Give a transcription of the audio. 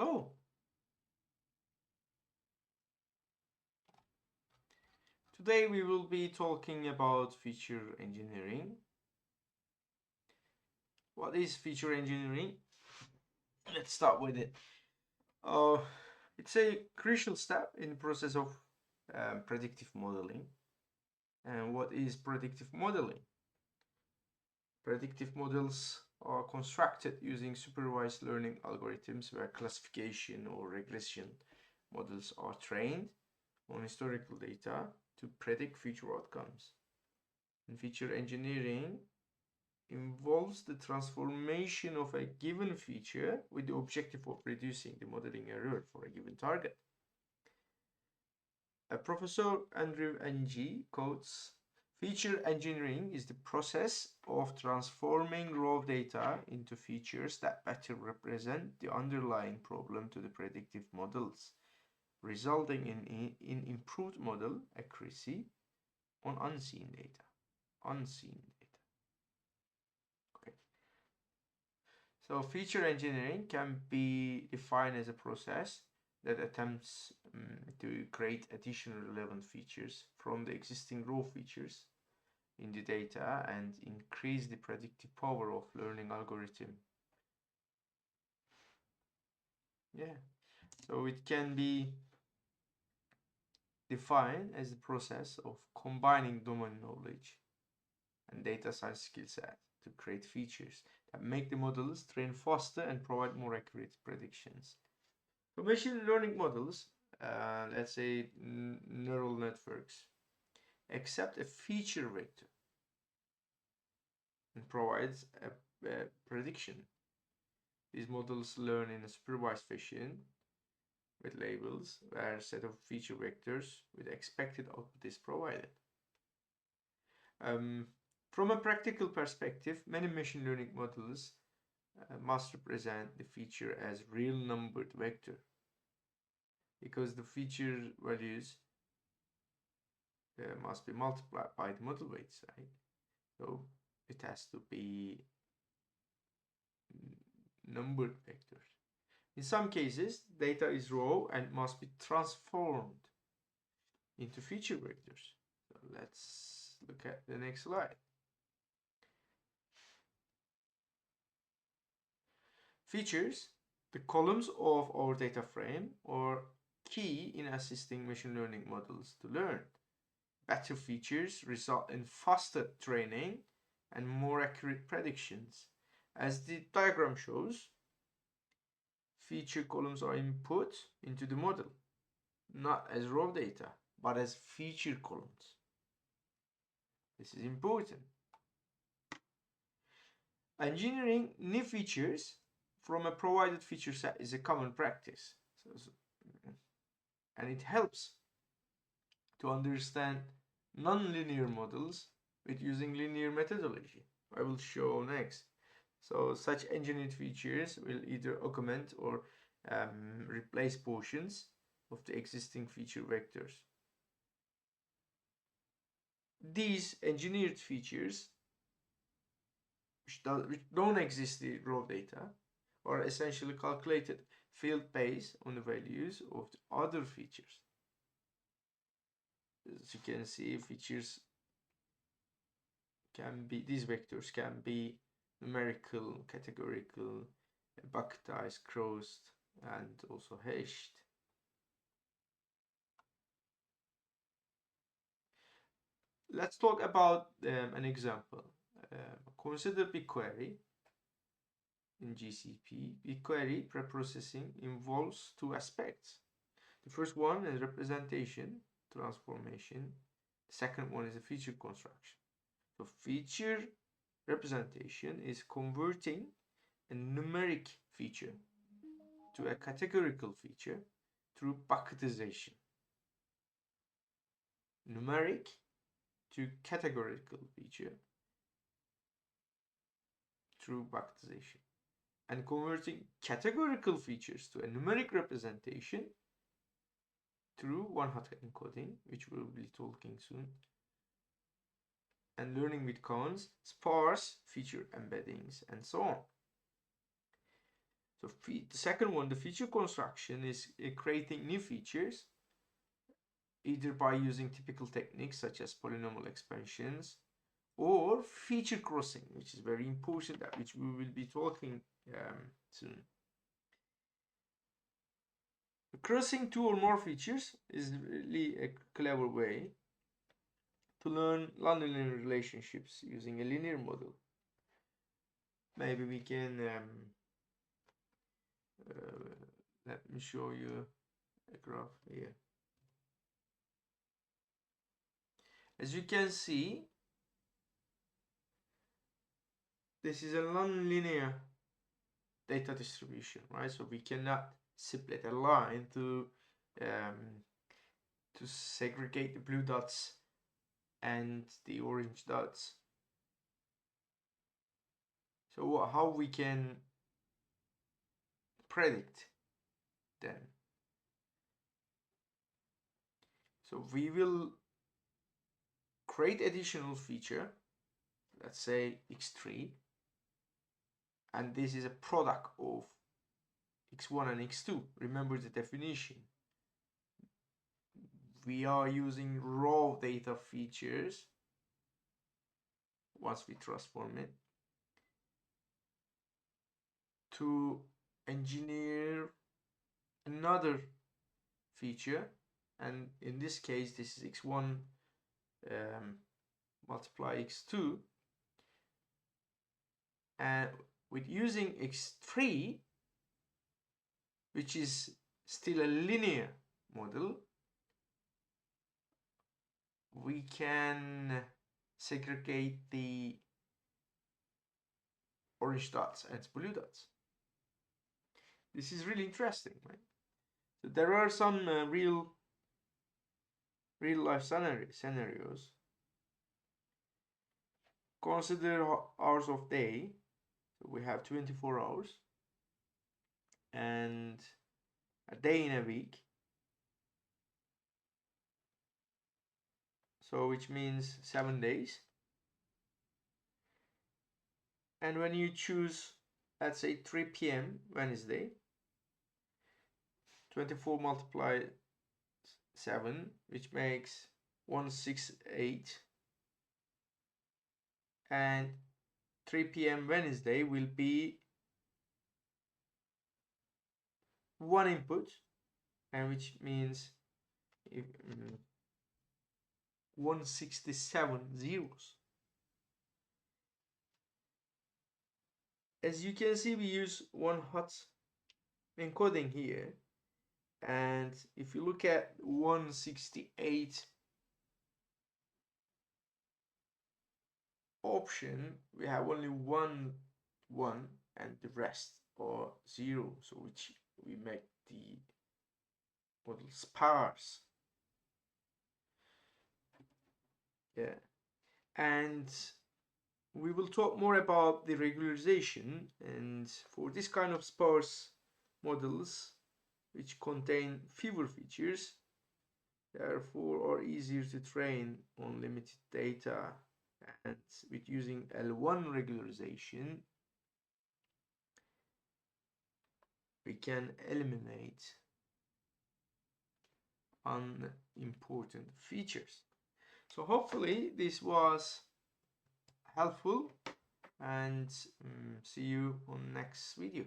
Hello. Today we will be talking about feature engineering. What is feature engineering? Let's start with it. Uh, it's a crucial step in the process of predictive modeling. And what is predictive modeling? Predictive models are constructed using supervised learning algorithms where classification or regression models are trained on historical data to predict future outcomes. And feature engineering involves the transformation of a given feature with the objective of reducing the modeling error for a given target. Professor Andrew Ng quotes, "Feature engineering is the process of transforming raw data into features that better represent the underlying problem to the predictive models, resulting in improved model accuracy on unseen data." Unseen data. Okay. So feature engineering can be defined as a process that attempts to create additional relevant features from the existing raw features in the data and increase the predictive power of learning algorithm. Yeah, so it can be defined as the process of combining domain knowledge and data science skill set to create features that make the models train faster and provide more accurate predictions. So machine learning models, let's say neural networks, accept a feature vector and provides a prediction. These models learn in a supervised fashion with labels where a set of feature vectors with expected output is provided. From a practical perspective, many machine learning models must represent the feature as real numbered vector because the feature values must be multiplied by the model weights, right? So it has to be numbered vectors. In some cases, data is raw and must be transformed into feature vectors. So let's look at the next slide. Features, the columns of our data frame, are key in assisting machine learning models to learn. Better features result in faster training and more accurate predictions. As the diagram shows, feature columns are input into the model, not as raw data, but as feature columns. This is important. Engineering new features from a provided feature set is a common practice. And it helps to understand non-linear models with using linear methodology. I will show next. So such engineered features will either augment or replace portions of the existing feature vectors. These engineered features, which don't exist in raw data, are essentially calculated field based on the values of the other features. As you can see, features can be, these vectors can be numerical, categorical, bucketized, crossed, and also hashed. Let's talk about an example. Consider BigQuery in GCP. BigQuery preprocessing involves two aspects. The first one is representation, transformation. The second one is a feature construction. So feature representation is converting a numeric feature to a categorical feature through bucketization. Numeric to categorical feature through bucketization. And converting categorical features to a numeric representation through one-hot encoding, which we'll be talking soon, and learning with cons, sparse feature embeddings, and so on. So the second one, the feature construction, is creating new features either by using typical techniques such as polynomial expansions or feature crossing, which is very important, that which we will be talking soon. Crossing two or more features is really a clever way to learn nonlinear relationships using a linear model. Maybe we can let me show you a graph here. As you can see, this is a nonlinear data distribution, right? So we cannot split a line to segregate the blue dots and the orange dots. So how we can predict them? So we will create additional feature, let's say x3, and this is a product of x1 and x2. Remember the definition. We are using raw data features once we transform it to engineer another feature, and in this case this is x1 multiply x2, and with using x3, which is still a linear model, we can segregate the orange dots and blue dots. This is really interesting, right? So there are some real life scenarios. Consider hours of day. So we have 24 hours and a day in a week. So which means 7 days. And when you choose, let's say 3 p.m. Wednesday, 24 multiplied 7, which makes 168, and 3 p.m. Wednesday will be one input, and which means 167 zeros. As you can see, we use one hot encoding here, and if you look at 168 option, we have only one and the rest are 0, so which we make the model sparse. Yeah, and we will talk more about the regularization, and for this kind of sparse models which contain fewer features, therefore are easier to train on limited data, and with using L1 regularization we can eliminate unimportant features. So hopefully this was helpful, and see you on next video.